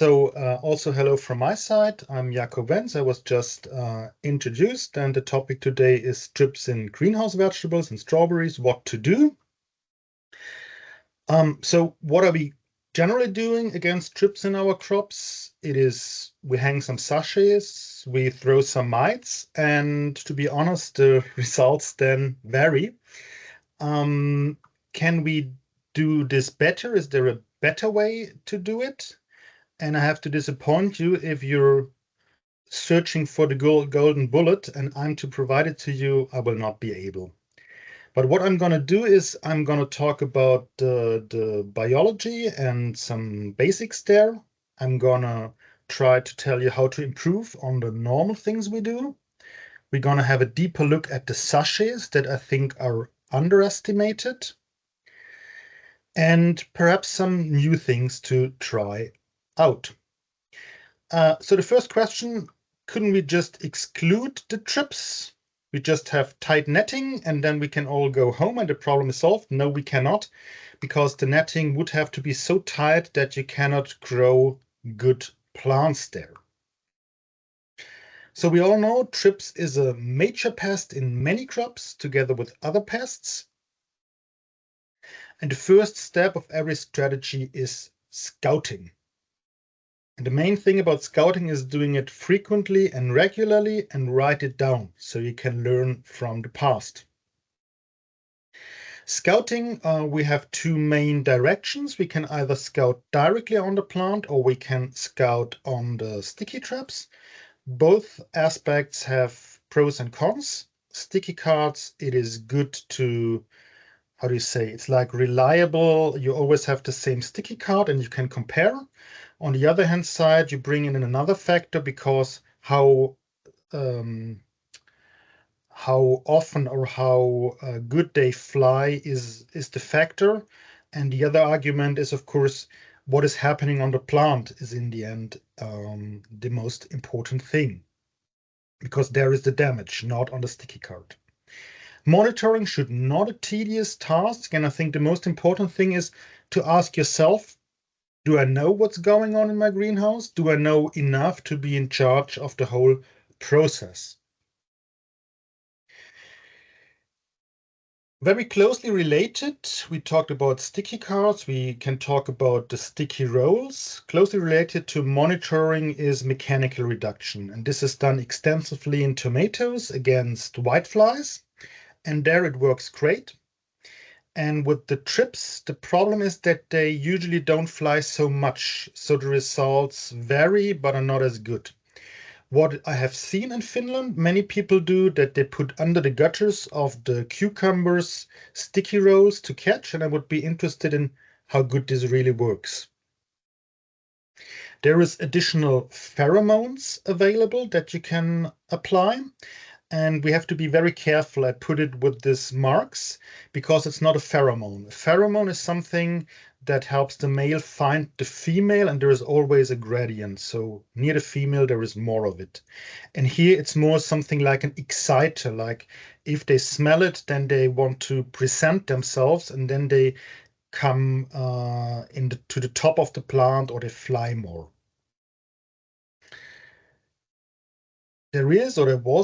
Also hello from my side. I'm Jakob Wenz. I was just introduced, and the topic today is thrips in greenhouse vegetables and strawberries, what to do. So what are we generally doing against thrips in our crops? It is we hang some sachets, we throw some mites, and to be honest, the results then vary. Can we do this better? Is there a better way to do it? And I have to disappoint you if you're searching for the golden bullet and I'm to provide it to you, I will not be able. But what I'm going to do is I'm going to talk about the biology and some basics there. I'm going to try to tell you how to improve on the normal things we do. We're going to have a deeper look at the sachets that I think are underestimated, and perhaps some new things to try out. So the first question, couldn't we just exclude the thrips? We just have tight netting and then we can all go home and the problem is solved? No, we cannot, because the netting would have to be so tight that you cannot grow good plants there. So we all know thrips is a major pest in many crops together with other pests. And the first step of every strategy is scouting. And the main thing about scouting is doing it frequently and regularly and write it down so you can learn from the past. Scouting, we have two main directions. We can either scout directly on the plant or we can scout on the sticky traps. Both aspects have pros and cons. Sticky cards, it is good to, how do you say, it's like reliable. You always have the same sticky card and you can compare. On the other hand side, you bring in another factor because how often or how good they fly is the factor. And the other argument is, of course, what is happening on the plant is in the end the most important thing, because there is the damage, not on the sticky card. Monitoring should not a tedious task, and I think the most important thing is to ask yourself, do I know what's going on in my greenhouse? Do I know enough to be in charge of the whole process? Very closely related, we talked about sticky cards, we can talk about the sticky rolls. Closely related to monitoring is mechanical reduction, and this is done extensively in tomatoes against whiteflies, and there it works great. And with the thrips, the problem is that they usually don't fly so much, so the results vary but are not as good. What I have seen in Finland, many people do that they put under the gutters of the cucumbers sticky rolls to catch, and I would be interested in how good this really works. There is additional pheromones available that you can apply. And we have to be very careful. I put it with these marks because it's not a pheromone. A pheromone is something that helps the male find the female, and there is always a gradient. So near the female, there is more of it. And here it's more something like an exciter, like if they smell it, then they want to present themselves and then they come to the top of the plant or they fly more. There was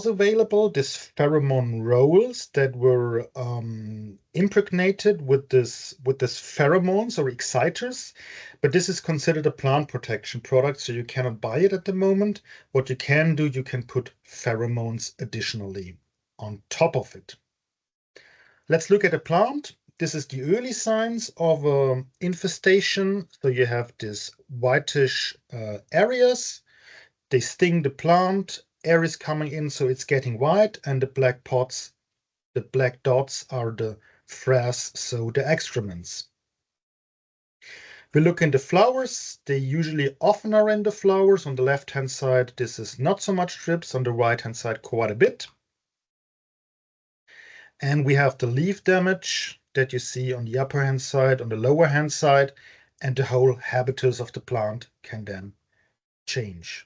available this pheromone rolls that were impregnated with this pheromones or exciters, but this is considered a plant protection product, so you cannot buy it at the moment. What you can do, you can put pheromones additionally on top of it. Let's look at a plant. This is the early signs of infestation. So you have these whitish areas. They sting the plant. Air is coming in, so it's getting white, and the black dots are the frass, so the excrements. We look in the flowers. They usually often are in the flowers. On the left-hand side, this is not so much thrips. On the right-hand side, quite a bit. And we have the leaf damage that you see on the upper-hand side, on the lower-hand side, and the whole habitus of the plant can then change.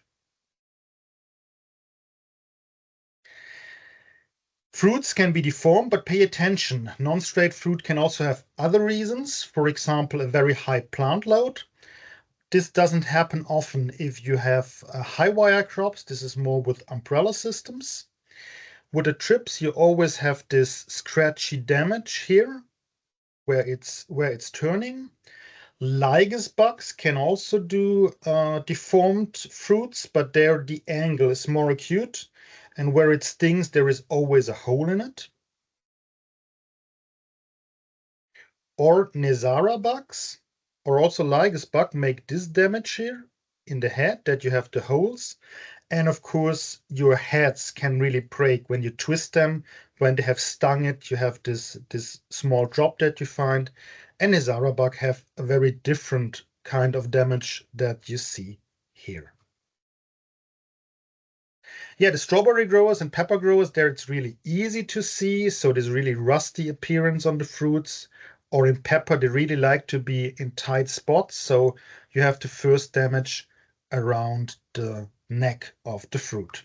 Fruits can be deformed, but pay attention. Non-straight fruit can also have other reasons. For example, a very high plant load. This doesn't happen often if you have high wire crops. This is more with umbrella systems. With the thrips, you always have this scratchy damage here where it's turning. Lygus bugs can also do deformed fruits, but there the angle is more acute, and where it stings, there is always a hole in it. Or Nesara bugs, or also Lygus bug make this damage here in the head that you have the holes. And of course, your heads can really break when you twist them. When they have stung it, you have this small drop that you find. And Nesara bug have a very different kind of damage that you see here. Yeah, the strawberry growers and pepper growers, there it's really easy to see. So there's really rusty appearance on the fruits. Or in pepper, they really like to be in tight spots. So you have the first damage around the neck of the fruit.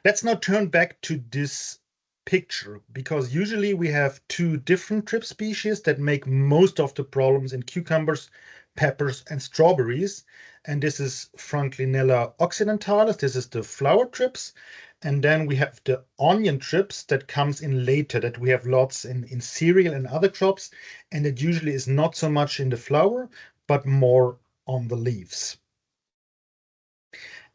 Let's now turn back to this picture, because usually we have two different thrip species that make most of the problems in cucumbers, peppers, and strawberries. And this is Franklinella occidentalis. This is the flower thrips. And then we have the onion thrips that comes in later, that we have lots in cereal and other crops. And it usually is not so much in the flower, but more on the leaves.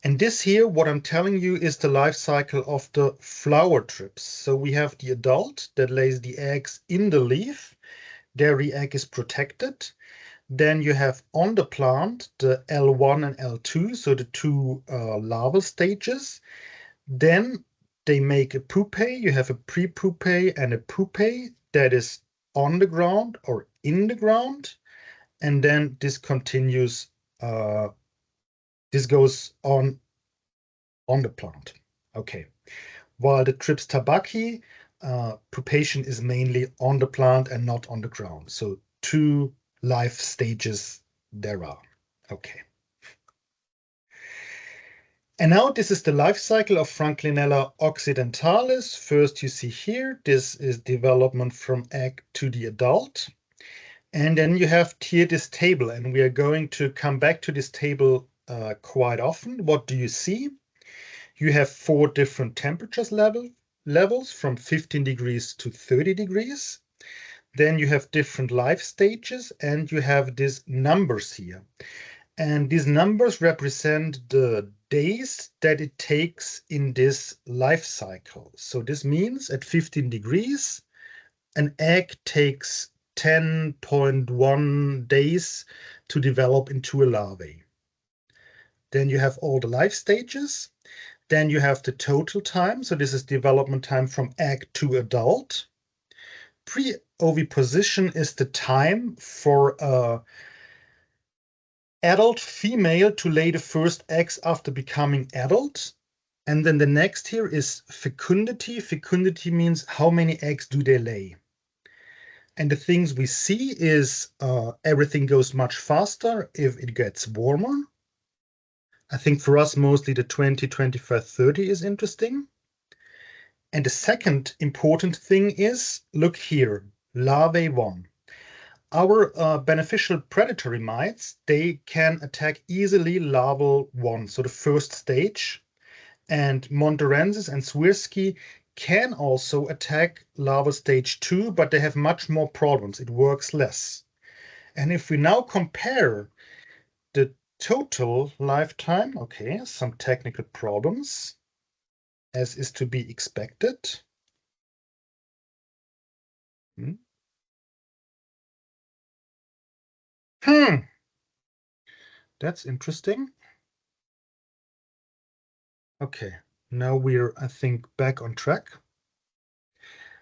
And this here, what I'm telling you, is the life cycle of the flower thrips. So we have the adult that lays the eggs in the leaf. There the egg is protected. Then you have on the plant the L1 and L2, so the two larval stages. Then they make a pupae. You have a pre-pupae and a pupae that is on the ground or in the ground. And then this continues, this goes on the plant. Okay. While the thrips tabaki, pupation is mainly on the plant and not on the ground. So two life stages there are. Okay. And now this is the life cycle of Franklinella occidentalis. First you see here, this is development from egg to the adult. And then you have here this table, and we are going to come back to this table quite often. What do you see? You have 4 different temperatures levels from 15 degrees to 30 degrees. Then you have different life stages, and you have these numbers here. And these numbers represent the days that it takes in this life cycle. So this means at 15 degrees, an egg takes 10.1 days to develop into a larvae. Then you have all the life stages. Then you have the total time. So this is development time from egg to adult. Pre-oviposition is the time for an adult female to lay the first eggs after becoming adult. And then the next here is fecundity. Fecundity means how many eggs do they lay. And the things we see is everything goes much faster if it gets warmer. I think for us, mostly the 20, 25, 30 is interesting. And the second important thing is, look here, larvae 1. Our beneficial predatory mites, they can attack easily larval 1, so the first stage. And Monterensis and Swirsky can also attack larval stage 2, but they have much more problems. It works less. And if we now compare the total lifetime, okay, some technical problems, as is to be expected. That's interesting. Okay, now we're, I think, back on track.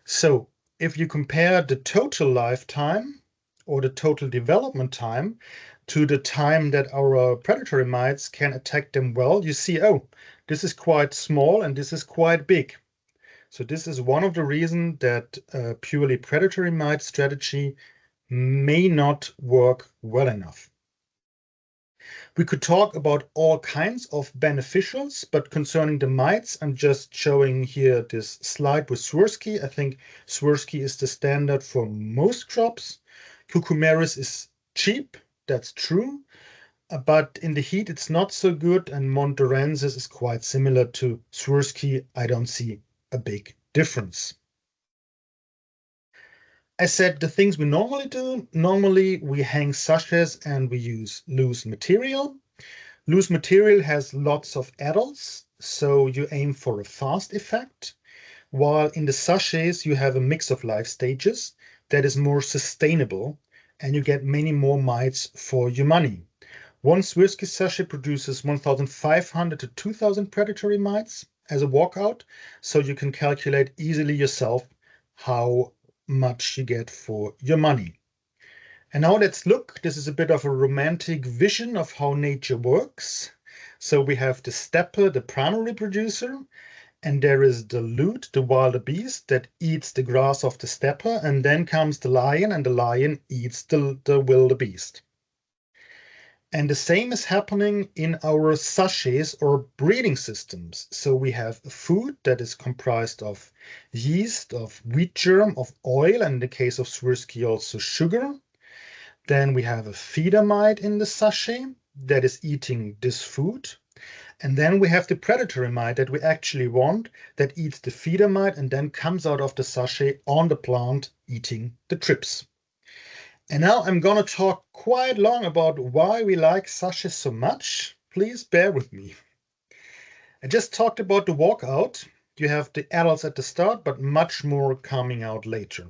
So if you compare the total lifetime or the total development time to the time that our predatory mites can attack them well, you see, oh, this is quite small and this is quite big. So this is one of the reasons that a purely predatory mite strategy may not work well enough. We could talk about all kinds of beneficials, but concerning the mites, I'm just showing here this slide with Swirsky. I think Swirsky is the standard for most crops. Cucumeris is cheap, that's true. But in the heat, it's not so good. And Montorensis is quite similar to Swirsky. I don't see a big difference. I said the things we normally do. Normally, we hang sachets and we use loose material. Loose material has lots of adults, so you aim for a fast effect. While in the sachets, you have a mix of life stages that is more sustainable, and you get many more mites for your money. One Swirsky sachet produces 1,500 to 2,000 predatory mites as a walkout, so you can calculate easily yourself how much you get for your money. And now let's look. This is a bit of a romantic vision of how nature works. So we have the stepper, the primary producer, and there is the lute, the wild beast that eats the grass of the stepper, and then comes the lion, and the lion eats the wildebeest. And the same is happening in our sachets or breeding systems. So we have a food that is comprised of yeast, of wheat germ, of oil, and in the case of Swirsky also sugar. Then we have a feeder mite in the sachet that is eating this food. And then we have the predatory mite that we actually want that eats the feeder mite and then comes out of the sachet on the plant eating the thrips. And now I'm gonna talk quite long about why we like sachets so much. Please bear with me. I just talked about the walkout. You have the adults at the start, but much more coming out later.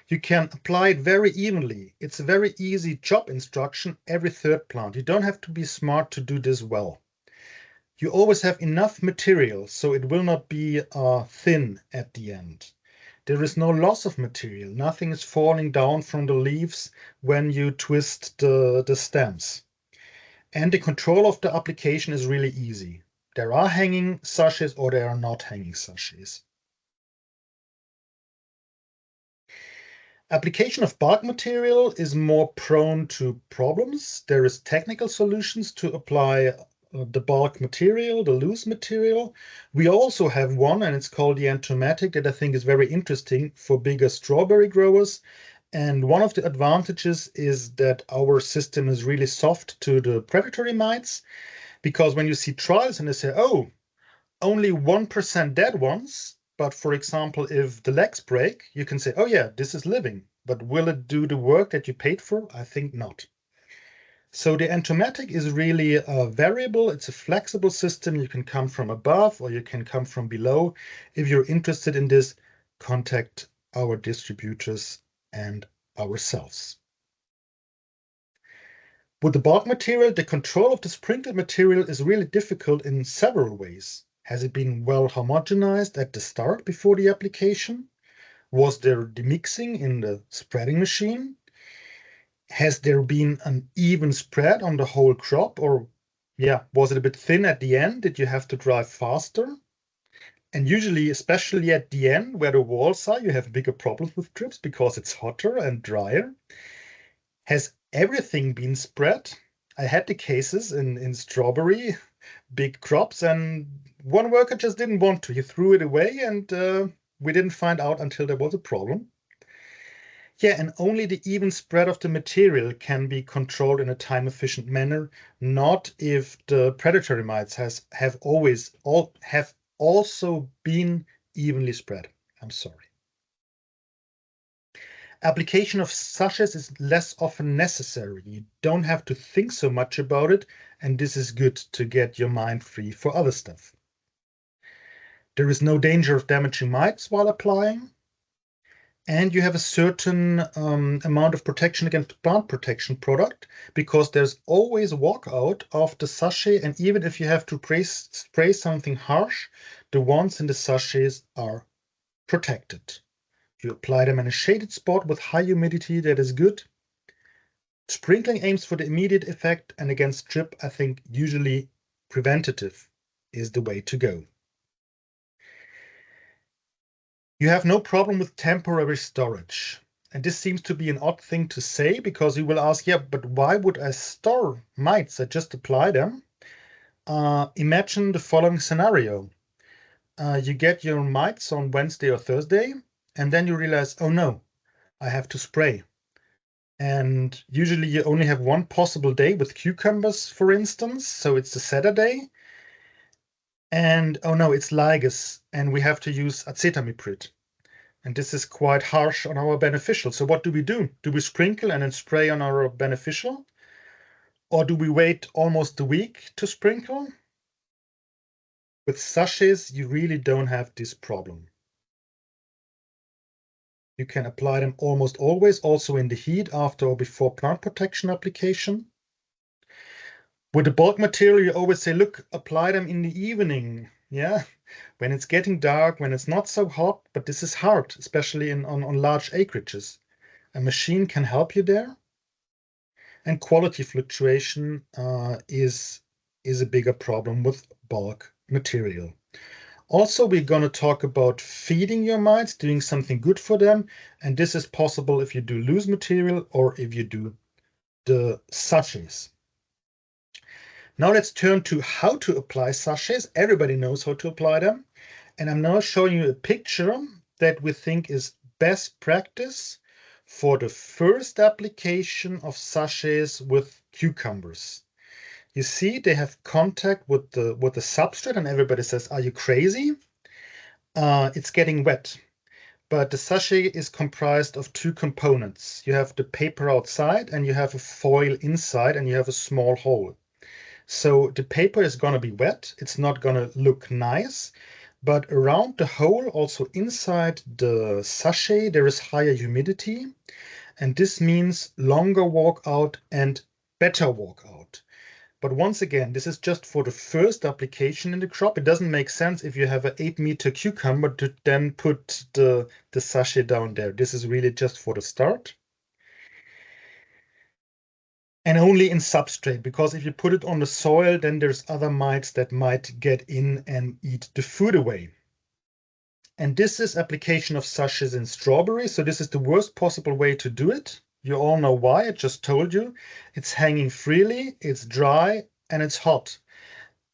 You can apply it very evenly. It's a very easy job instruction every third plant. You don't have to be smart to do this well. You always have enough material, so it will not be thin at the end. There is no loss of material. Nothing is falling down from the leaves when you twist the stems. And the control of the application is really easy. There are hanging sachets or there are not hanging sachets. Application of bulk material is more prone to problems. There is technical solutions to apply the bulk material, the loose material. We also have one, and it's called the entomatic, that I think is very interesting for bigger strawberry growers. And one of the advantages is that our system is really soft to the predatory mites, because when you see trials and they say, oh, only 1% dead ones, but for example, if the legs break, you can say, oh yeah, this is living, but will it do the work that you paid for? I think not. So the entomatic is really a variable. It's a flexible system. You can come from above or you can come from below. If you're interested in this, contact our distributors and ourselves. With the bulk material, the control of the sprinkled material is really difficult in several ways. Has it been well homogenized at the start before the application? Was there demixing in the spreading machine? Has there been an even spread on the whole crop? Or, yeah, was it a bit thin at the end? Did you have to drive faster? And usually, especially at the end where the walls are, you have bigger problems with thrips because it's hotter and drier. Has everything been spread? I had the cases in strawberry, big crops, and one worker just didn't want to. He threw it away, and we didn't find out until there was a problem. Yeah, and only the even spread of the material can be controlled in a time-efficient manner, not if the predatory mites have also been evenly spread. I'm sorry. Application of sachets is less often necessary. You don't have to think so much about it, and this is good to get your mind free for other stuff. There is no danger of damaging mites while applying, and you have a certain amount of protection against plant protection product because there's always a walkout of the sachet, and even if you have to spray something harsh, the ones in the sachets are protected. You apply them in a shaded spot with high humidity, that is good. Sprinkling aims for the immediate effect, and against drip, I think usually preventative is the way to go. You have no problem with temporary storage. And this seems to be an odd thing to say because you will ask, yeah, but why would I store mites? I just apply them. Imagine the following scenario. You get your mites on Wednesday or Thursday, and then you realize, oh no, I have to spray. And usually you only have one possible day with cucumbers, for instance. So it's a Saturday. And oh no, it's ligase, and we have to use acetamiprid. And this is quite harsh on our beneficial. So what do we do? Do we sprinkle and then spray on our beneficial? Or do we wait almost a week to sprinkle? With sachets, you really don't have this problem. You can apply them almost always, also in the heat after or before plant protection application. With the bulk material, you always say, look, apply them in the evening. Yeah, when it's getting dark, when it's not so hot, but this is hard, especially on large acreages. A machine can help you there. And quality fluctuation is a bigger problem with bulk material. Also, we're going to talk about feeding your mites, doing something good for them. And this is possible if you do loose material or if you do the sachets. Now let's turn to how to apply sachets. Everybody knows how to apply them. And I'm now showing you a picture that we think is best practice for the first application of sachets with cucumbers. You see, they have contact with the substrate, and everybody says, "Are you crazy?" It's getting wet. But the sachet is comprised of two components. You have the paper outside, and you have a foil inside, and you have a small hole. So the paper is going to be wet. It's not going to look nice. But around the hole, also inside the sachet, there is higher humidity. And this means longer walk out and better walk out. But once again, this is just for the first application in the crop. It doesn't make sense if you have an 8-meter cucumber to then put the sachet down there. This is really just for the start. And only in substrate, because if you put it on the soil, then there's other mites that might get in and eat the food away. And this is application of sachets in strawberry. So this is the worst possible way to do it. You all know why, I just told you. It's hanging freely, it's dry, and it's hot.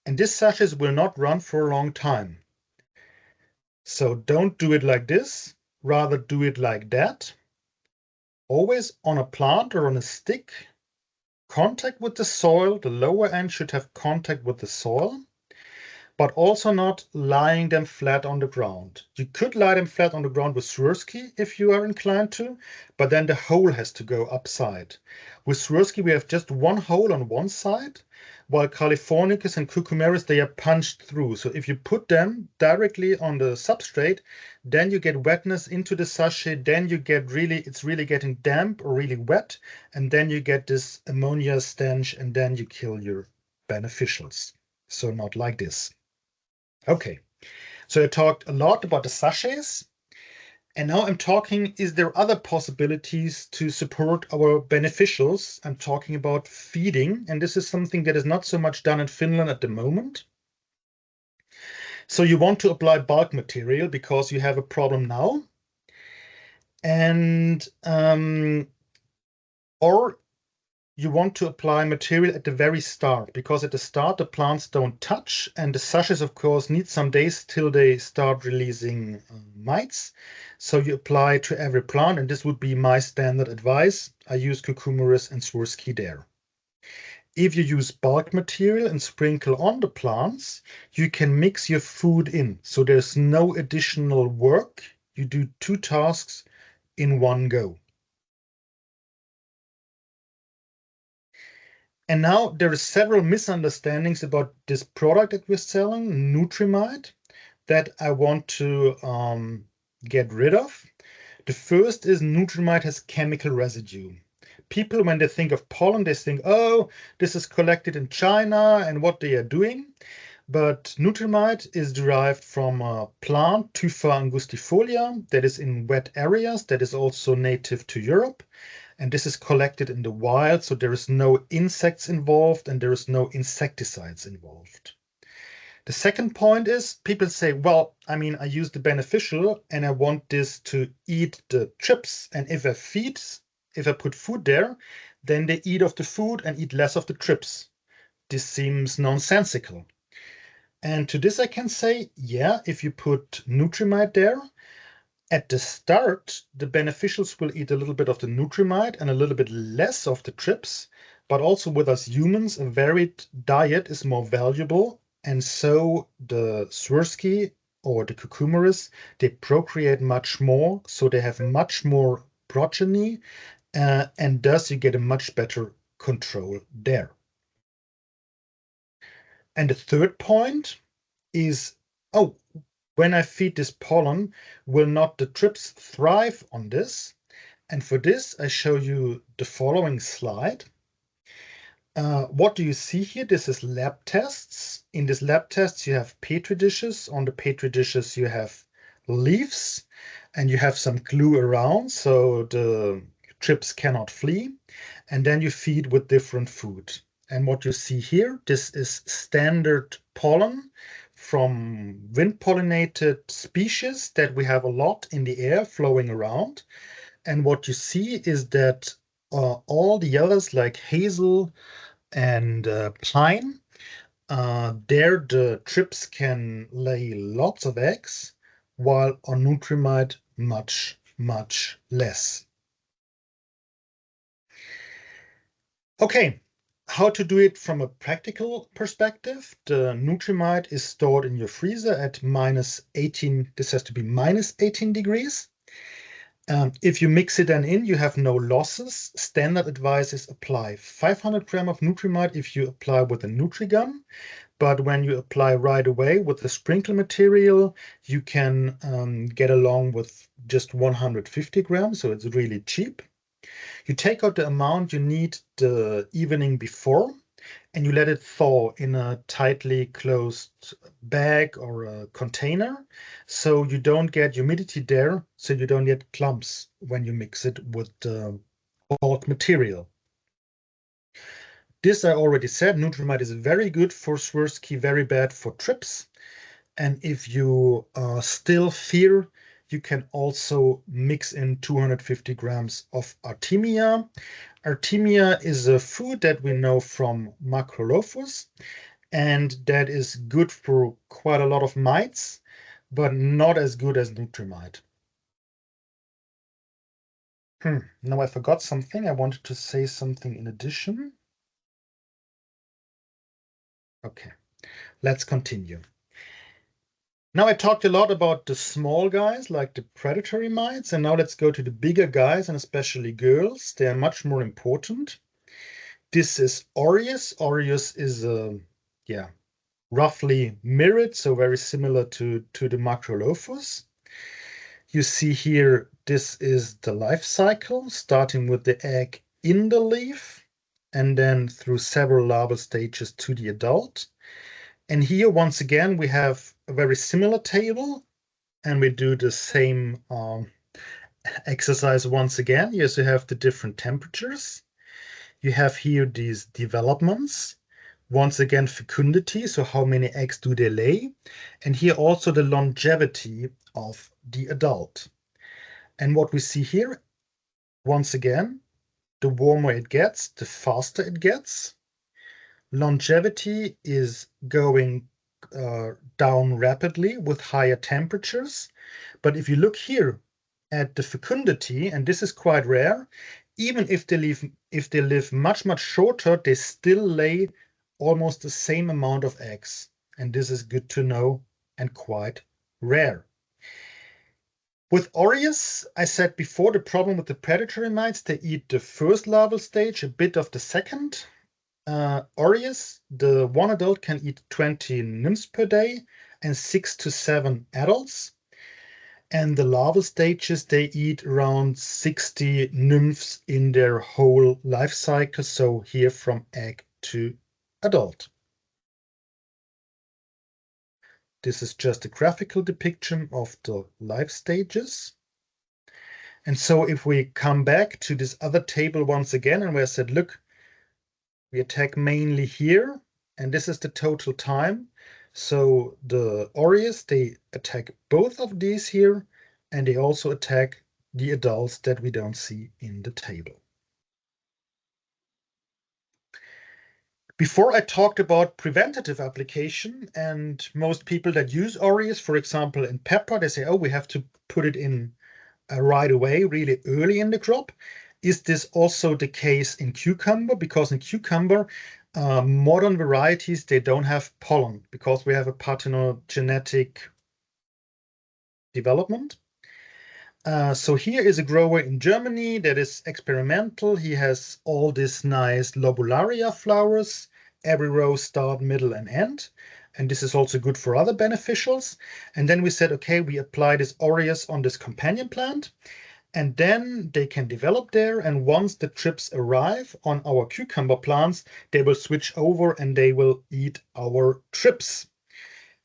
And this sachets will not run for a long time. So don't do it like this, rather do it like that. Always on a plant or on a stick, contact with the soil. The lower end should have contact with the soil, but also not lying them flat on the ground. You could lie them flat on the ground with Swirsky if you are inclined to, but then the hole has to go upside. With Swirsky, we have just one hole on one side, while Californicus and Cucumeris, they are punched through. So if you put them directly on the substrate, then you get wetness into the sachet, then you get it's really getting damp or really wet, and then you get this ammonia stench, and then you kill your beneficials. So not like this. Okay, so I talked a lot about the sachets, and now I'm talking, is there other possibilities to support our beneficials? I'm talking about feeding, and this is something that is not so much done in Finland at the moment. So you want to apply bulk material because you have a problem now, and or you want to apply material at the very start, because at the start the plants don't touch, and the sachets, of course, need some days till they start releasing mites. So you apply to every plant, and this would be my standard advice. I use Cucumeris and Swirsky there. If you use bulk material and sprinkle on the plants, you can mix your food in. So there's no additional work. You do two tasks in one go. And now there are several misunderstandings about this product that we're selling, Nutrimite, that I want to get rid of. The first is Nutrimite has chemical residue. People, when they think of pollen, they think, oh, this is collected in China and what they are doing. But Nutrimite is derived from a plant, Typha angustifolia, that is in wet areas, that is also native to Europe. And this is collected in the wild, so there is no insects involved and there is no insecticides involved. The second point is people say, well, I mean, I use the beneficial and I want this to eat the chips. And if I put food there, then they eat of the food and eat less of the chips. This seems nonsensical. And to this I can say, yeah, if you put Nutrimite there, At the start, the beneficials will eat a little bit of the Nutrimite and a little bit less of the thrips, but also with us humans, a varied diet is more valuable. And so the Swirsky or the cucumeris, they procreate much more, so they have much more progeny, and thus you get a much better control there. And the third point is, oh, when I feed this pollen, will not the thrips thrive on this? And for this, I show you the following slide. What do you see here? This is lab tests. In this lab tests, you have petri dishes. On the petri dishes, you have leaves, and you have some glue around so the thrips cannot flee. And then you feed with different food. And what you see here, this is standard pollen from wind-pollinated species that we have a lot in the air flowing around. And what you see is that all the others, like hazel and pine, there the thrips can lay lots of eggs, while on Nutrimite much, much less. Okay, how to do it from a practical perspective? The Nutrimite is stored in your freezer at -18. This has to be -18 degrees. If you mix it then in, you have no losses. Standard advice is apply 500 grams of Nutrimite if you apply with a Nutrigun. But when you apply right away with the sprinkler material, you can get along with just 150 grams, so it's really cheap. You take out the amount you need the evening before, and you let it thaw in a tightly closed bag or a container, so you don't get humidity there, so you don't get clumps when you mix it with the bulk material. This I already said, Nutrimite is very good for Swirsky, very bad for thrips. And if you still fear, you can also mix in 250 grams of Artemia. Artemia is a food that we know from Macrolophus, and that is good for quite a lot of mites, but not as good as Nutrimite. Now I forgot something. I wanted to say something in addition. Okay, let's continue. Now I talked a lot about the small guys, like the predatory mites, and now let's go to the bigger guys, and especially girls. They are much more important. This is Aureus. Aureus is roughly mirrored, so very similar to the Macrolophus. You see here, this is the life cycle, starting with the egg in the leaf, and then through several larval stages to the adult. And here, once again, we have a very similar table, and we do the same exercise once again. Yes, you have the different temperatures. You have here these developments. Once again, fecundity, so how many eggs do they lay? And here also the longevity of the adult. And what we see here, once again, the warmer it gets, the faster it gets. Longevity is going down rapidly with higher temperatures. But if you look here at the fecundity, and this is quite rare, even if they live much, much shorter, they still lay almost the same amount of eggs. And this is good to know and quite rare. With Aureus, I said before, the problem with the predatory mites, they eat the first larval stage, a bit of the second. Aureus, the one adult can eat 20 nymphs per day and 6 to 7 adults. And the larval stages, they eat around 60 nymphs in their whole life cycle, so here from egg to adult. This is just a graphical depiction of the life stages. And so if we come back to this other table once again, and we said, look, we attack mainly here, and this is the total time. So the Aureus, they attack both of these here, and they also attack the adults that we don't see in the table. Before I talked about preventative application, and most people that use Aureus, for example, in pepper, they say, oh, we have to put it in right away, really early in the crop. Is this also the case in cucumber? Because in cucumber, modern varieties, they don't have pollen because we have a parthenogenetic development. So here is a grower in Germany that is experimental. He has all these nice lobularia flowers, every row start, middle, and end. And this is also good for other beneficials. And then we said, okay, we apply this aureus on this companion plant, and then they can develop there. And once the thrips arrive on our cucumber plants, they will switch over and they will eat our thrips.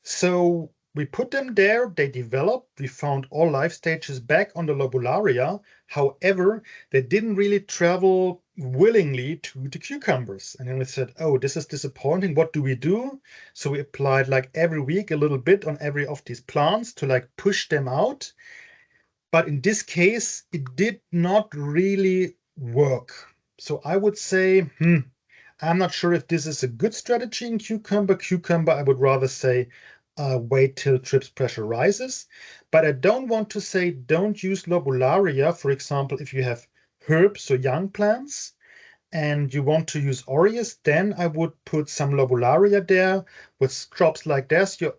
So we put them there, they developed, we found all life stages back on the lobularia. However, they didn't really travel willingly to the cucumbers. And then we said, oh, this is disappointing. What do we do? So we applied like every week a little bit on every of these plants to like push them out. But in this case, it did not really work. So I would say, I'm not sure if this is a good strategy in cucumber. Cucumber, I would rather say wait till thrips pressure rises. But I don't want to say don't use lobularia, for example, if you have herbs or young plants and you want to use aureus, then I would put some lobularia there. With crops like this, you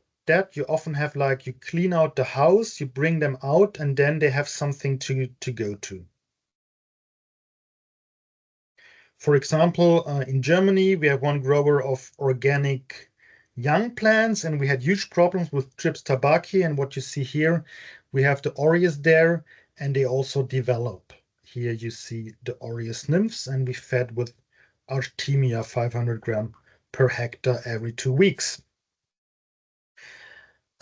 often have like you clean out the house, you bring them out, and then they have something to go to. For example, in Germany, we have one grower of organic young plants, and we had huge problems with thrips tabaki. And what you see here, we have the aureus there, and they also develop. Here you see the aureus nymphs, and we fed with Artemia 500 gram per hectare every 2 weeks.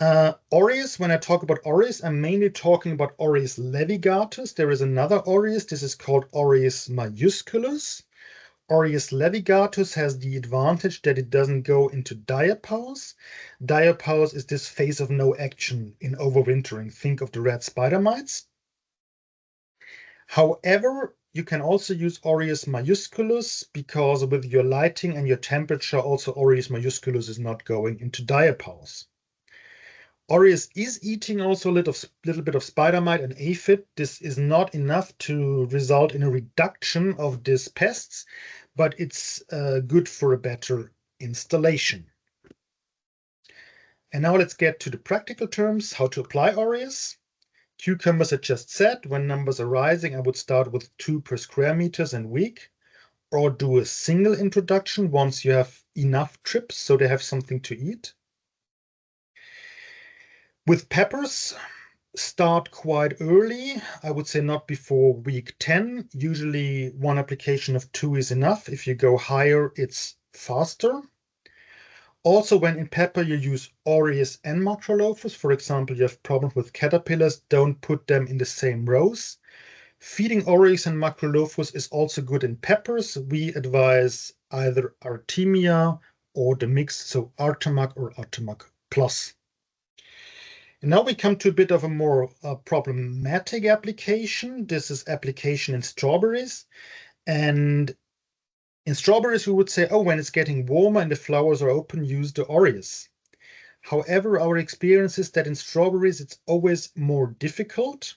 Aureus, when I talk about aureus, I'm mainly talking about aureus levigatus. There is another aureus. This is called aureus majusculus. Aureus levigatus has the advantage that it doesn't go into diapause. Diapause is this phase of no action in overwintering. Think of the red spider mites. However, you can also use aureus majusculus because with your lighting and your temperature, also aureus majusculus is not going into diapause. Aureus is eating also a little bit of spider mite and aphid. This is not enough to result in a reduction of these pests, but it's good for a better installation. And now let's get to the practical terms, how to apply aureus. Cucumbers, I just said, when numbers are rising, I would start with 2 per square meters and week, or do a single introduction once you have enough thrips so they have something to eat. With peppers, start quite early. I would say not before week 10. Usually one application of 2 is enough. If you go higher, it's faster. Also, when in pepper you use aureus and macrolophus, for example, you have problems with caterpillars, don't put them in the same rows. Feeding aureus and macrolophus is also good in peppers. We advise either Artemia or the mix, so Artemac or Artemac Plus. And now we come to a bit of a more problematic application. This is application in strawberries. And in strawberries, we would say, oh, when it's getting warmer and the flowers are open, use the aureus. However, our experience is that in strawberries, it's always more difficult.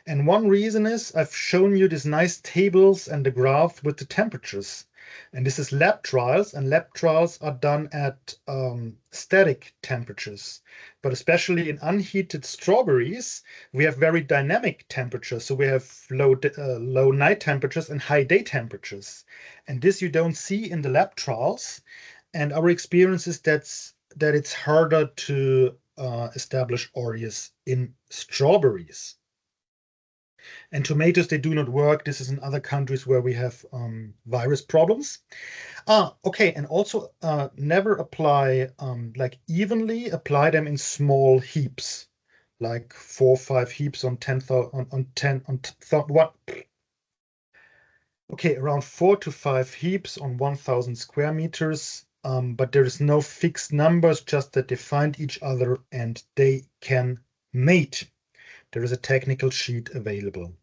And one reason is I've shown you these nice tables and the graph with the temperatures. And this is lab trials, and lab trials are done at static temperatures. But especially in unheated strawberries, we have very dynamic temperatures. So we have low night temperatures and high day temperatures. And this you don't see in the lab trials. And our experience is that it's harder to establish aureus in strawberries. And tomatoes, they do not work. This is in other countries where we have virus problems. Okay, and also never apply like evenly, apply them in small heaps, like 4 or 5 heaps on 10,000 on 10 on what? Okay, around 4 to 5 heaps on 1,000 square meters. But there is no fixed numbers, just that they find each other and they can mate. There is a technical sheet available.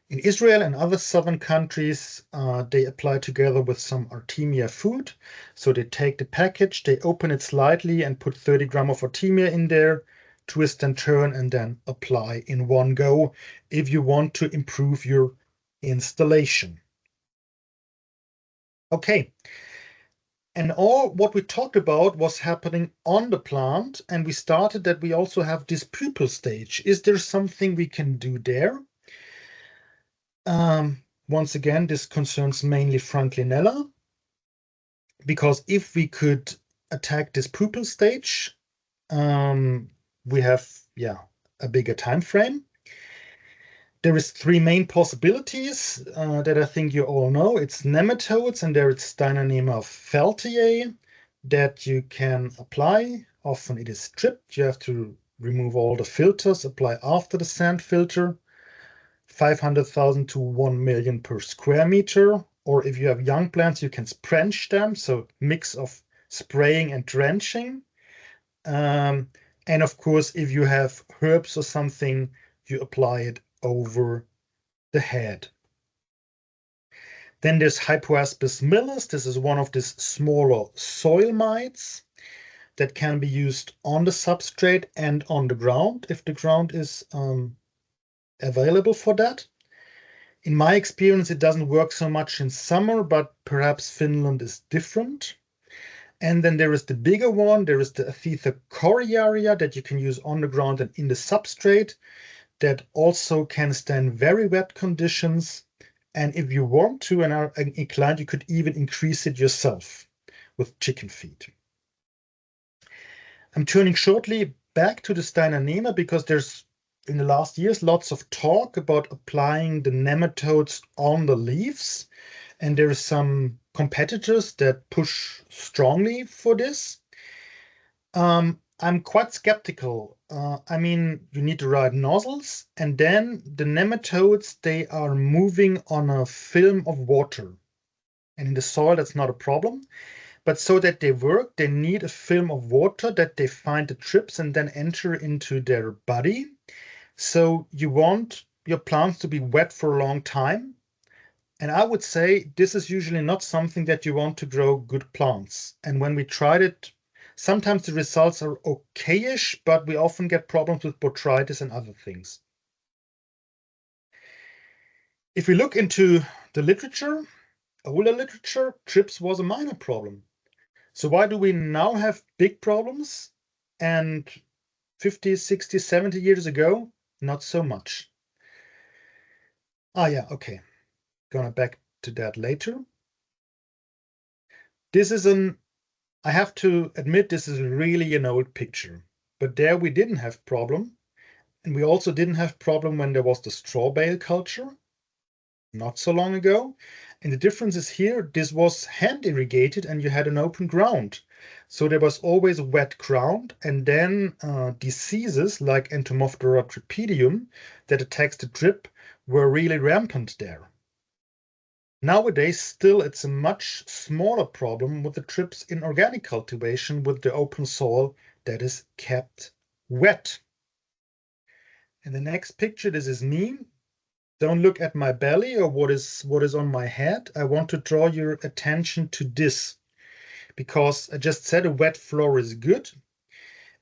In Israel and other southern countries, they apply together with some Artemia food. So they take the package, they open it slightly and put 30 grams of Artemia in there, twist and turn, and then apply in one go if you want to improve your installation. Okay. And all what we talked about was happening on the plant, and we started that we also have this pupal stage. Is there something we can do there? Once again, this concerns mainly Franklinella, because if we could attack this pupal stage, we have a bigger time frame. There is three main possibilities that I think you all know. It's nematodes, and there it's Steinernema feltiae that you can apply. Often it is stripped. You have to remove all the filters, apply after the sand filter. 500,000 to 1 million per square meter. Or if you have young plants, you can sprench them. So mix of spraying and drenching. And of course, if you have herbs or something, you apply it over the head. Then there's Hypoaspis milis. This is one of these smaller soil mites that can be used on the substrate and on the ground if the ground is available for that. In my experience, it doesn't work so much in summer, but perhaps Finland is different. And then there is the bigger one. There is the Athitha coriaria that you can use on the ground and in the substrate that also can stand very wet conditions. And if you want to and are inclined, you could even increase it yourself with chicken feed. I'm turning shortly back to the Steinernema because there's, in the last years, lots of talk about applying the nematodes on the leaves. And there are some competitors that push strongly for this. I'm quite skeptical. I mean, you need the right nozzles, and then the nematodes, they are moving on a film of water. And in the soil, that's not a problem. But so that they work, they need a film of water that they find the thrips and then enter into their body. So you want your plants to be wet for a long time. And I would say this is usually not something that you want to grow good plants. And when we tried it, sometimes the results are okayish, but we often get problems with botrytis and other things. If we look into the literature, older literature, thrips was a minor problem. So why do we now have big problems? And 50, 60, 70 years ago, not so much. Yeah, okay. Gonna back to that later. This is I have to admit, this is really an old picture, but there we didn't have problem. And we also didn't have problem when there was the straw bale culture, not so long ago. And the difference is here, this was hand irrigated and you had an open ground. So there was always wet ground, and then diseases like Entomophthora tripedium that attacks the drip were really rampant there. Nowadays, still, it's a much smaller problem with the thrips in organic cultivation with the open soil that is kept wet. In the next picture, this is me. Don't look at my belly or what is on my head. I want to draw your attention to this, because I just said a wet floor is good.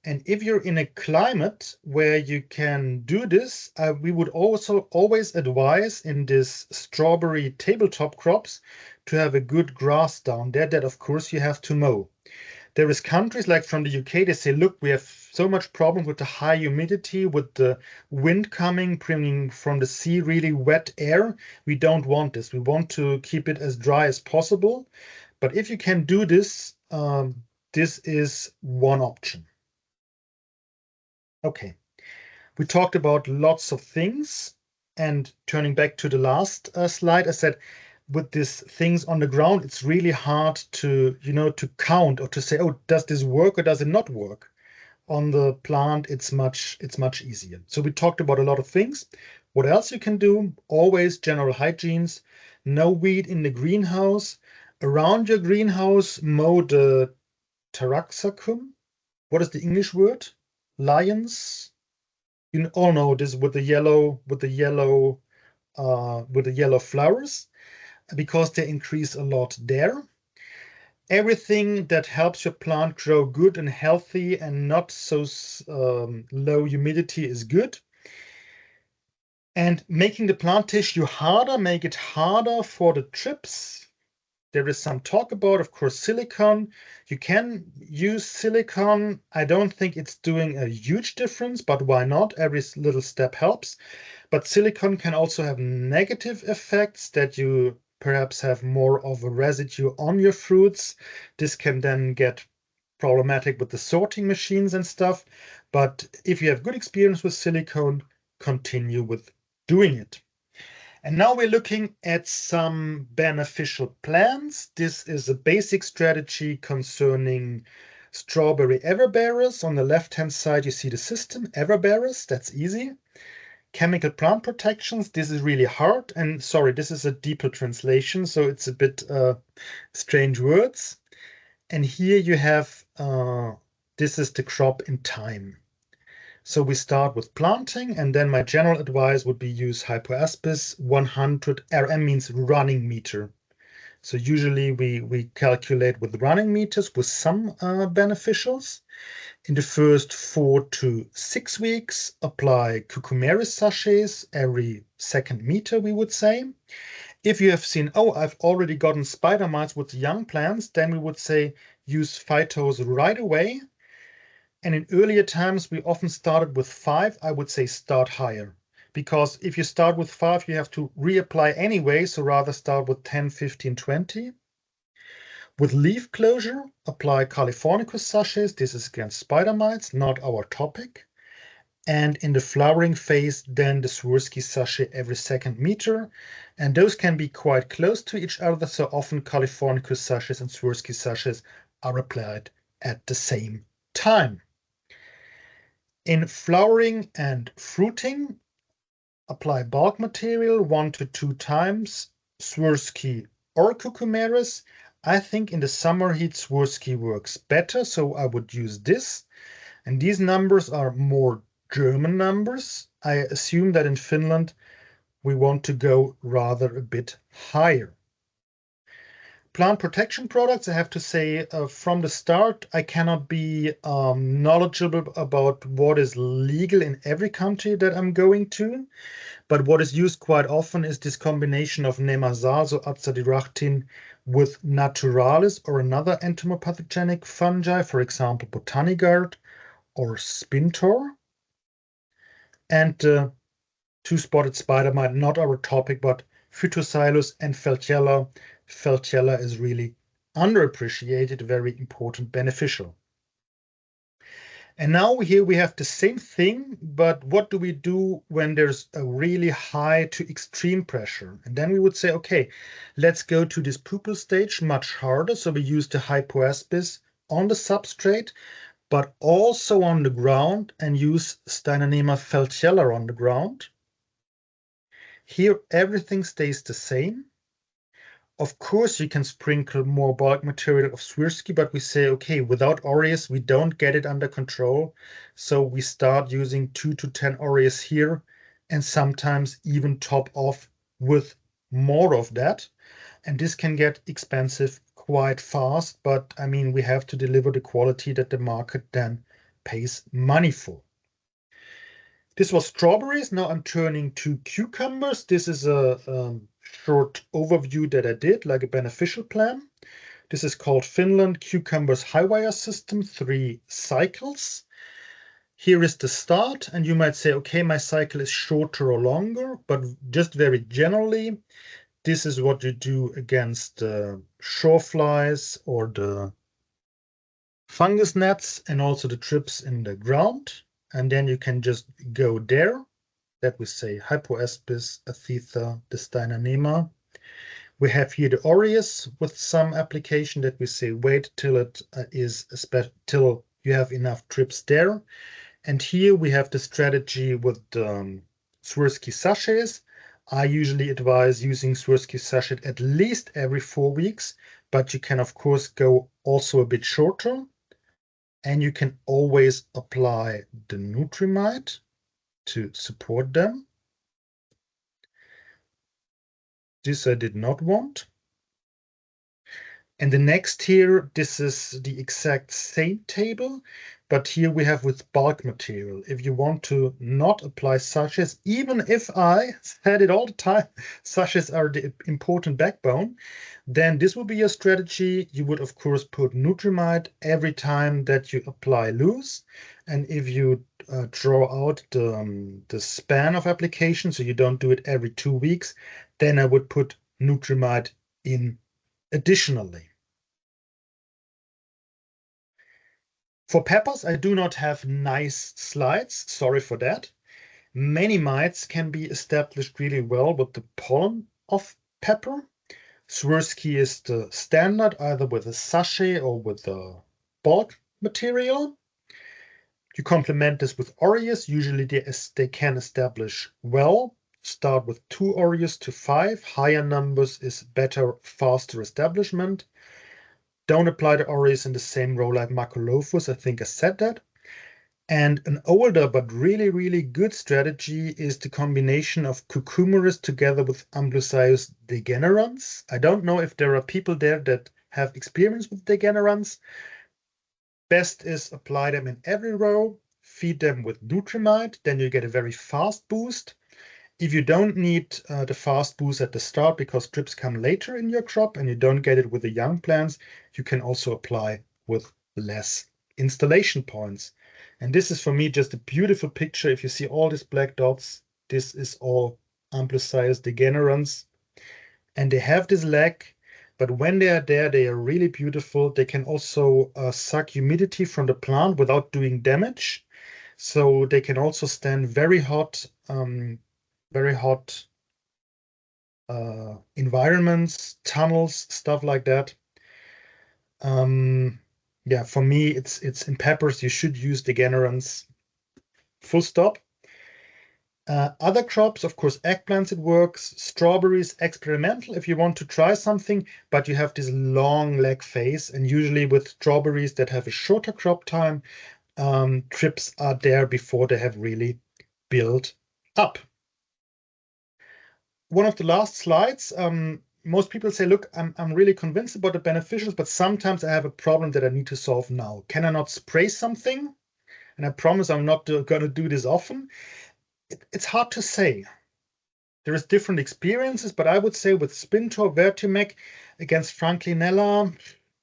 And if you're in a climate where you can do this, we would also always advise in this strawberry tabletop crops to have a good grass down there that, of course, you have to mow. There is countries like from the UK, they say, look, we have so much problem with the high humidity, with the wind coming, bringing from the sea really wet air. We don't want this. We want to keep it as dry as possible. But if you can do this, this is one option. Okay, we talked about lots of things, and turning back to the last slide, I said with these things on the ground, it's really hard to, to count or to say, oh, does this work or does it not work? On the plant, it's much easier. So we talked about a lot of things. What else you can do? Always general hygienes, no weed in the greenhouse. Around your greenhouse, mow the taraxacum. What is the English word? Lions. You all know this with the yellow flowers, because they increase a lot there. Everything that helps your plant grow good and healthy and not so low humidity is good. And making the plant tissue harder, make it harder for the thrips. There is some talk about, of course, silicone. You can use silicone. I don't think it's doing a huge difference, but why not? Every little step helps. But silicone can also have negative effects, that you perhaps have more of a residue on your fruits. This can then get problematic with the sorting machines and stuff. But if you have good experience with silicone, continue with doing it. And now we're looking at some beneficial plants. This is a basic strategy concerning strawberry everbearers. On the left-hand side, you see the system, everbearers, that's easy. Chemical plant protections, this is really hard. And sorry, this is a deeper translation, so it's a bit strange words. And here you have, this is the crop in time. So we start with planting, and then my general advice would be use hypoaspis 100 RM, means running meter. So usually we calculate with running meters with some beneficials. In the first 4 to 6 weeks, apply cucumeris sachets every second meter, we would say. If you have seen, oh, I've already gotten spider mites with the young plants, then we would say use phytos right away. And in earlier times, we often started with 5. I would say start higher, because if you start with 5, you have to reapply anyway. So rather start with 10, 15, 20. With leaf closure, apply Californicus sachets. This is against spider mites, not our topic. And in the flowering phase, then the Swirsky sachet every second meter. And those can be quite close to each other. So often Californicus sachets and Swirsky sachets are applied at the same time. In flowering and fruiting, apply bulk material 1 to 2 times, Swirsky or cucumeris. I think in the summer heat Swirsky works better, so I would use this. And these numbers are more German numbers. I assume that in Finland we want to go rather a bit higher. Plant protection products, I have to say from the start, I cannot be knowledgeable about what is legal in every country that I'm going to. But what is used quite often is this combination of nemasal, so azadirachtin, with naturalis or another entomopathogenic fungi, for example, botanigard or spintor. And two-spotted spider mite, not our topic, but Phytosilus and Feltella. Feltella is really underappreciated, very important, beneficial. And now here we have the same thing, but what do we do when there's a really high to extreme pressure? And then we would say, okay, let's go to this pupil stage much harder. So we use the hypoaspis on the substrate, but also on the ground, and use Steinernema feltella on the ground. Here, everything stays the same. Of course, you can sprinkle more bulk material of Swirsky, but we say, okay, without aureus, we don't get it under control. So we start using 2 to 10 aureus here, and sometimes even top off with more of that. And this can get expensive quite fast, but I mean, we have to deliver the quality that the market then pays money for. This was strawberries. Now I'm turning to cucumbers. This is a short overview that I did, like a beneficial plan. This is called Finland Cucumbers High Wire System, 3 cycles. Here is the start, and you might say, okay, my cycle is shorter or longer, but just very generally, this is what you do against shore flies or the fungus gnats and also the thrips in the ground. And then you can just go there. That we say Hypoaspis, Athitha, the Steinernema. We have here the aureus with some application that we say wait till it till you have enough thrips there. And here we have the strategy with Swirsky sachets. I usually advise using Swirsky sachet at least every 4 weeks, but you can of course go also a bit shorter. And you can always apply the Nutrimite to support them. This I did not want. And the next here, this is the exact same table, but here we have with bulk material. If you want to not apply sachets, even if I said it all the time, sachets are the important backbone, then this will be your strategy. You would, of course, put Nutrimide every time that you apply loose. And if you draw out the span of application, so you don't do it every 2 weeks, then I would put Nutrimide in additionally. For peppers, I do not have nice slides. Sorry for that. Many mites can be established really well with the pollen of pepper. Swirsky is the standard, either with a sachet or with a bulk material. You complement this with Aureus. Usually they can establish well. Start with 2 Aureus to 5. Higher numbers is better, faster establishment. Don't apply the Aureus in the same row like Macrolophus. I think I said that. And an older but really, really good strategy is the combination of Cucumeris together with Amblysius degenerans. I don't know if there are people there that have experience with degenerans. Best is apply them in every row, feed them with Nutrimide, then you get a very fast boost. If you don't need the fast boost at the start because thrips come later in your crop and you don't get it with the young plants, you can also apply with less installation points. And this is for me just a beautiful picture. If you see all these black dots, this is all Amblysius degenerans. And they have this leg, but when they are there, they are really beautiful. They can also suck humidity from the plant without doing damage. So they can also stand very hot environments, tunnels, stuff like that. Yeah, for me, it's in peppers. You should use degenerants. Full stop. Other crops, of course, eggplants, it works. Strawberries, experimental if you want to try something, but you have this long leg phase. And usually with strawberries that have a shorter crop time, thrips are there before they have really built up. One of the last slides, most people say, look, I'm really convinced about the beneficials, but sometimes I have a problem that I need to solve now. Can I not spray something? And I promise I'm not going to do this often. It's hard to say. There is different experiences, but I would say with Spintor, Vertimec against Franklinella,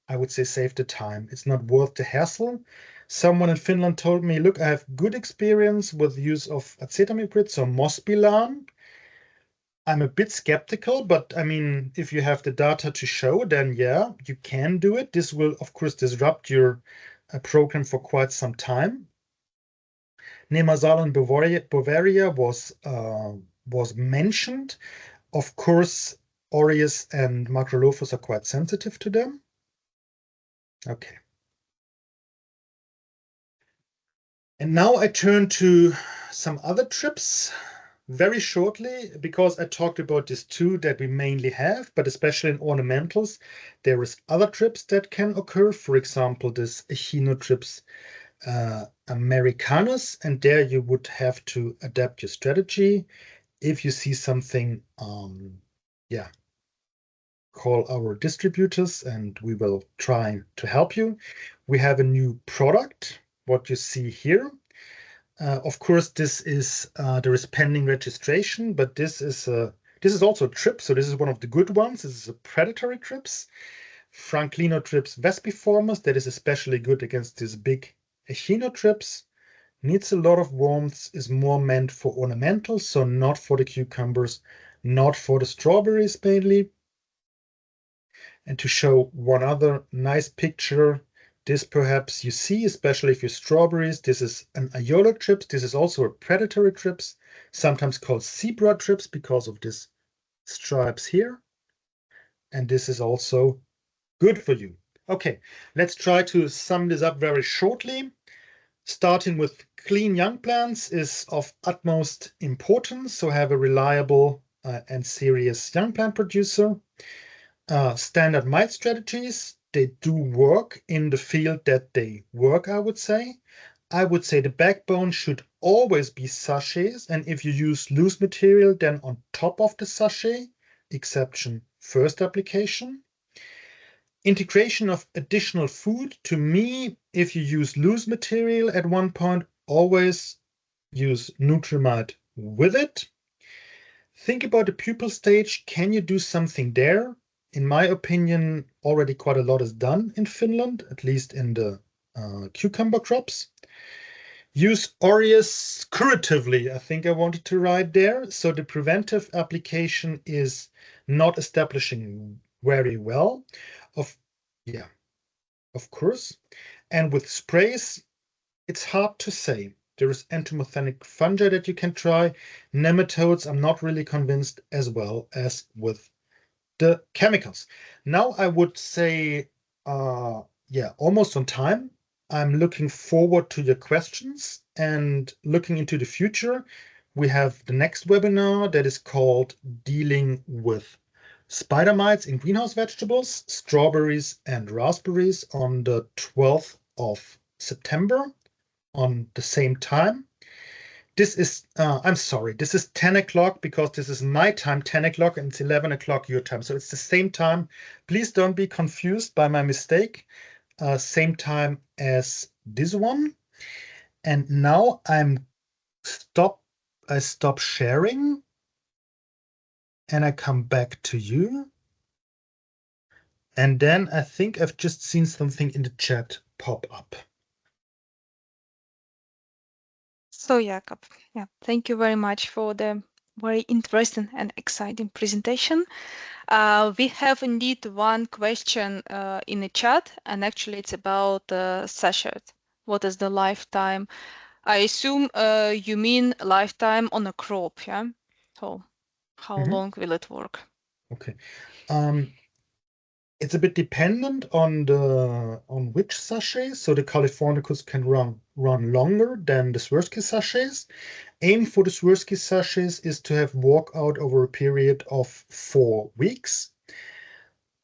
I would say save the time. It's not worth the hassle. Someone in Finland told me, look, I have good experience with the use of acetamiprid, so Mospilan. I'm a bit skeptical, but I mean, if you have the data to show, then yeah, you can do it. This will, of course, disrupt your program for quite some time. Nemasal in Bavaria was mentioned. Of course, Aureus and Macrolophus are quite sensitive to them. Okay. And now I turn to some other thrips very shortly, because I talked about these two that we mainly have, but especially in ornamentals, there is other thrips that can occur. For example, this Echinothrips americanus, and there you would have to adapt your strategy. If you see something, yeah, call our distributors and we will try to help you. We have a new product, what you see here. Of course, this is there is pending registration, but this is also a trip, so this is one of the good ones. This is a predatory thrips, Franklinothrips vespiformis, that is especially good against these big echinothrips. Needs a lot of warmth, is more meant for ornamentals, so not for the cucumbers, not for the strawberries mainly. And to show one other nice picture, this perhaps you see, especially if you strawberries, this is an Iola thrips. This is also a predatory thrips, sometimes called zebra thrips because of these stripes here. And this is also good for you. Okay, let's try to sum this up very shortly. Starting with clean young plants is of utmost importance, so have a reliable and serious young plant producer. Standard mite strategies, they do work in the field that they work, I would say. I would say the backbone should always be sachets, and if you use loose material, then on top of the sachet, exception first application. Integration of additional food, to me, if you use loose material at one point, always use Nutrimite with it. Think about the pupal stage. Can you do something there? In my opinion, already quite a lot is done in Finland, at least in the cucumber crops. Use Aureus curatively, I think I wanted to write there. So the preventive application is not establishing very well. Yeah, of course. And with sprays, it's hard to say. There is entomothenic fungi that you can try. Nematodes, I'm not really convinced, as well as with the chemicals. Now I would say, yeah, almost on time. I'm looking forward to your questions and looking into the future. We have the next webinar that is called Dealing with Spider Mites in Greenhouse Vegetables, Strawberries and Raspberries on the 12th of September on the same time. This is, I'm sorry, this is 10 o'clock because this is my time, 10 o'clock, and it's 11 o'clock your time. So it's the same time. Please don't be confused by my mistake. Same time as this one. And now I stop sharing and I come back to you. And then I think I've just seen something in the chat pop up. So, Jakob, yeah, thank you very much for the very interesting and exciting presentation. We have indeed one question in the chat, and actually it's about sachet. What is the lifetime? I assume you mean lifetime on a crop, yeah? So how long will it work? Okay. It's a bit dependent on which sachet. So the Californicus can run longer than the Swirsky sachets. Aim for the Swirsky sachets is to have walkout over a period of 4 weeks.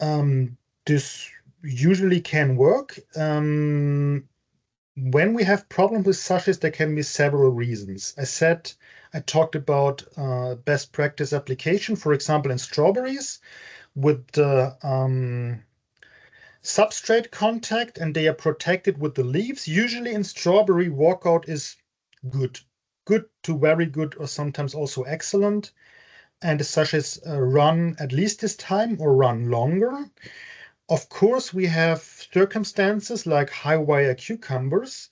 This usually can work. When we have problems with sachets, there can be several reasons. I talked about best practice application, for example, in strawberries with the substrate contact, and they are protected with the leaves. Usually in strawberry, walkout is good to very good, or sometimes also excellent. And the sachets run at least this time or run longer. Of course, we have circumstances like high wire cucumbers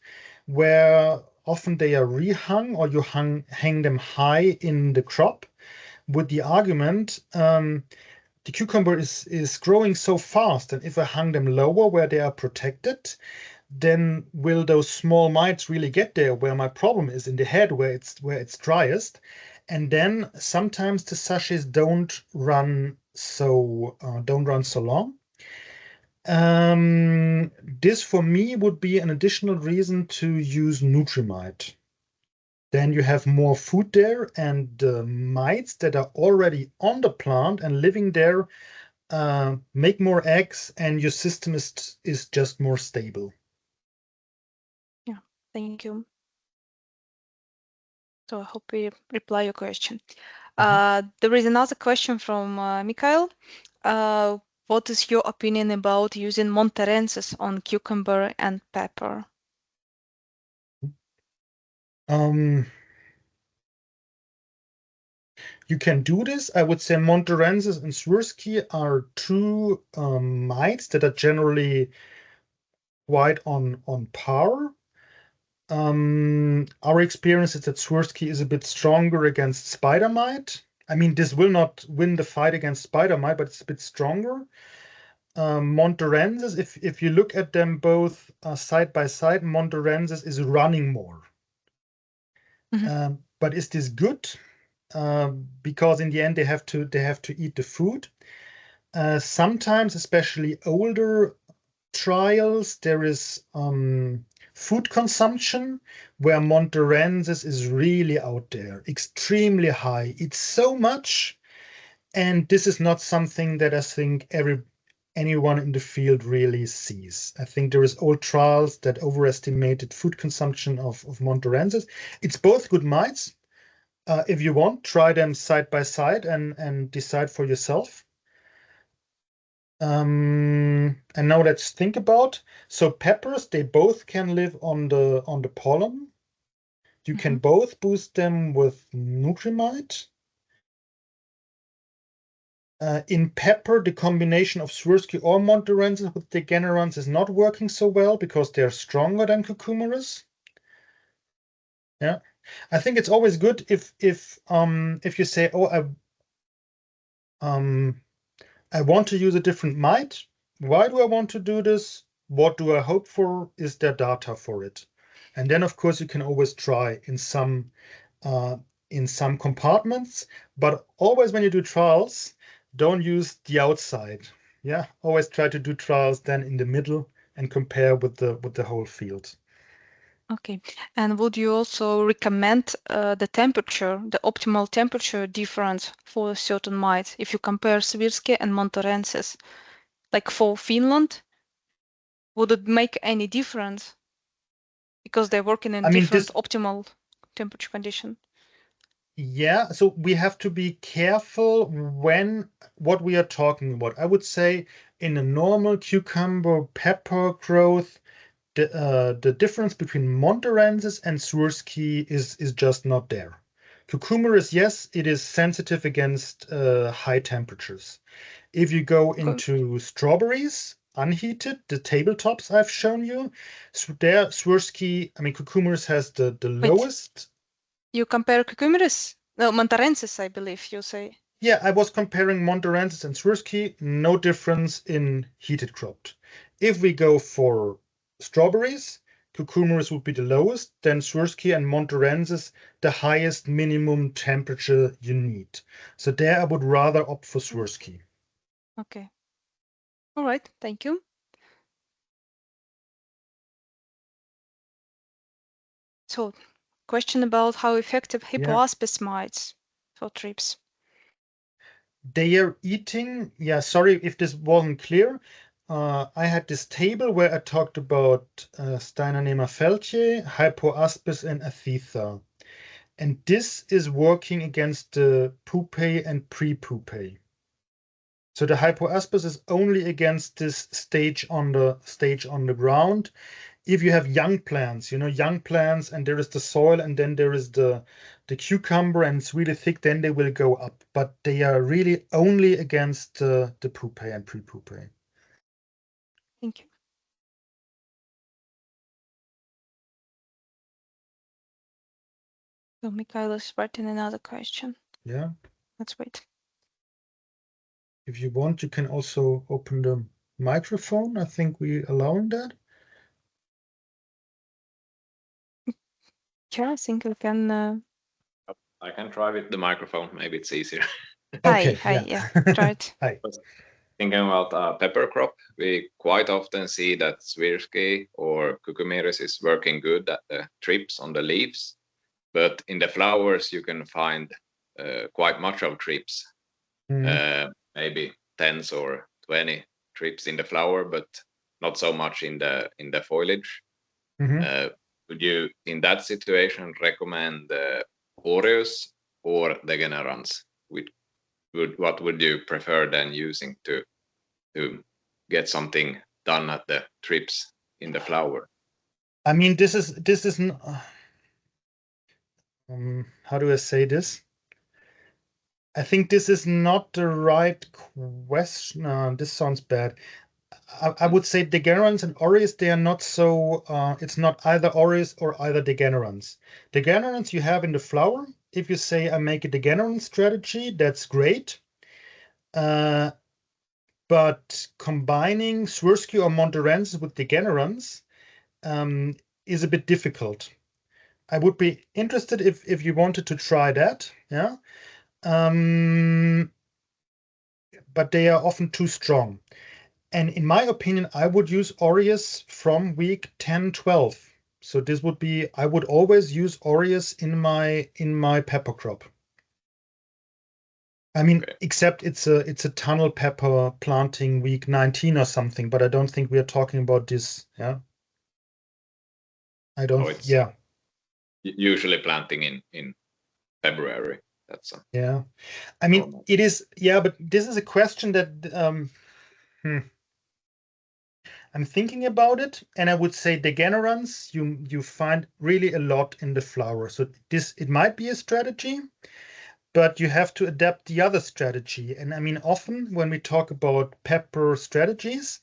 where often they are rehung or you hang them high in the crop with the argument the cucumber is growing so fast, and if I hang them lower where they are protected, then will those small mites really get there where my problem is in the head where it's driest? And then sometimes the sachets don't run so long. This for me would be an additional reason to use Nutrimite. Then you have more food there, and the mites that are already on the plant and living there make more eggs, and your system is just more stable. Yeah, thank you. So I hope we reply your question. There is another question from Mikhail. What is your opinion about using Monterensis on cucumber and pepper? You can do this. I would say Monterensis and Swirsky are two mites that are generally quite on par. Our experience is that Swirsky is a bit stronger against spider mite. I mean, this will not win the fight against spider mite, but it's a bit stronger. Monterensis, if you look at them both side by side, Monterensis is running more. But is this good? Because in the end they have to eat the food. Sometimes, especially older trials, there is food consumption where Monterensis is really out there, extremely high. It's so much, and this is not something that I think anyone in the field really sees. I think there is old trials that overestimated food consumption of Monterensis. It's both good mites. If you want, try them side by side and decide for yourself. And now let's think about. So peppers, they both can live on the pollen. You can both boost them with Nutrimite. In pepper, the combination of Swirsky or Monterensis with degenerans is not working so well because they're stronger than cucumeris. Yeah, I think it's always good if you say, oh, I want to use a different mite. Why do I want to do this? What do I hope for? Is there data for it? And then, of course, you can always try in some compartments, but always when you do trials, don't use the outside. Yeah, always try to do trials then in the middle and compare with the whole field. Okay, and would you also recommend the temperature, the optimal temperature difference for a certain mite if you compare Swirsky and Monterensis? Like for Finland, would it make any difference? Because they're working in different optimal temperature condition. Yeah, so we have to be careful what we are talking about. I would say in a normal cucumber pepper growth, the difference between Monterensis and Swirsky is just not there. Cucumeris, yes, it is sensitive against high temperatures. If you go into strawberries, unheated, the tabletops I've shown you, so there Swirsky, I mean Cucumeris has the lowest. You compare cucumeris? No, Monterensis, I believe you say. Yeah, I was comparing Monterensis and Swirsky, no difference in heated cropped. If we go for strawberries, cucumeris would be the lowest, then Swirsky and Monterensis the highest minimum temperature you need. So there I would rather opt for Swirsky. Okay. All right, thank you. So, question about how effective Hippoaspis mites for thrips. They are eating, yeah, sorry if this wasn't clear. I had this table where I talked about Steinernehmer feltiae, Hypoaspis, and Athitha. And this is working against the pupae and pre-pupae. So the hypoaspis is only against this stage on the ground. If you have young plants, young plants, and there is the soil, and then there is the cucumber, and it's really thick, then they will go up. But they are really only against the pupae and pre-pupae. Thank you. So Mikhail is writing another question. Yeah. Let's wait. If you want, you can also open the microphone. I think we're allowing that. Yeah, I think we can. I can try with the microphone. Maybe it's easier. Okay. Hi, yeah, try it. Hi. Thinking about pepper crop, we quite often see that Swirsky or cucumeris is working good at the thrips on the leaves, but in the flowers you can find quite much of thrips, maybe 10 or 20 thrips in the flower, but not so much in the foliage. Would you, in that situation, recommend Aureus or degenerans? What would you prefer then using to get something done at the thrips in the flower? I mean, this is how do I say this? I think this is not the right question. This sounds bad. I would say degenerans and aureus, they are not so, it's not either aureus or either degenerans. Degenerans you have in the flower. If you say I make a degenerant strategy, that's great. But combining Swirsky or Monterensis with degenerans is a bit difficult. I would be interested if you wanted to try that, yeah. But they are often too strong. And in my opinion, I would use aureus from week 10, 12. So this would be, I would always use aureus in my pepper crop. I mean, except it's a tunnel pepper planting week 19 or something, but I don't think we are talking about this. Yeah. I don't. Yeah. Usually planting in February. That's yeah. I mean, it is. Yeah, but this is a question that I'm thinking about it, and I would say degenerants you find really a lot in the flower. So it might be a strategy, but you have to adapt the other strategy. And I mean, often when we talk about pepper strategies,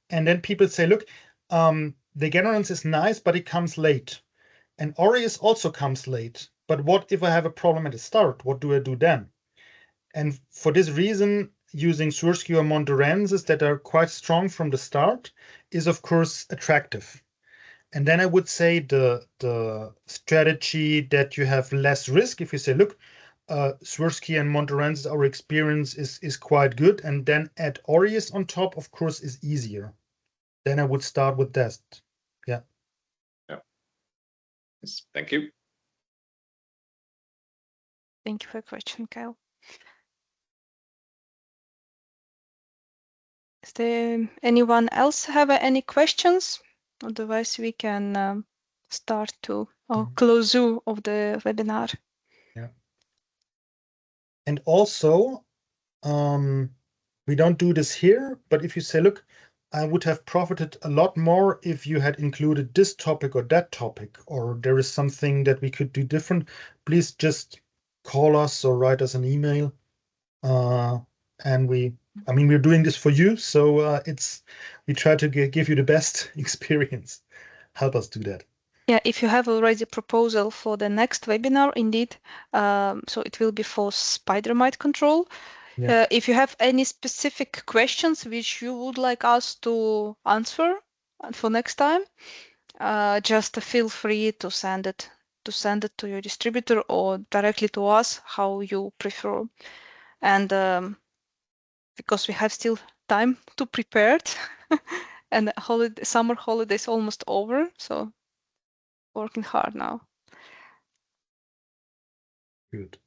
and then people say, look, degenerants is nice, but it comes late. And aureus also comes late. But what if I have a problem at the start? What do I do then? And for this reason, using Swirsky or Mondorensis that are quite strong from the start is, of course, attractive. And then I would say the strategy that you have less risk, if you say, look, Swirsky and Mondorensis, our experience is quite good, and then add aureus on top, of course, is easier. Then I would start with that. Yeah. Yeah. Yes, thank you. Thank you for your question, Kyle. Is there anyone else have any questions? Otherwise, we can start to close of the webinar. Yeah. And also, we don't do this here, but if you say, look, I would have profited a lot more if you had included this topic or that topic, or there is something that we could do different, please just call us or write us an email. And we're doing this for you, so we try to give you the best experience. Help us do that. Yeah, if you have already a proposal for the next webinar, indeed, so it will be for spider mite control. Yeah. If you have any specific questions which you would like us to answer for next time, just feel free to send it to your distributor or directly to us, how you prefer. And because we have still time to prepare it, and summer holidays almost over, so working hard now. Good.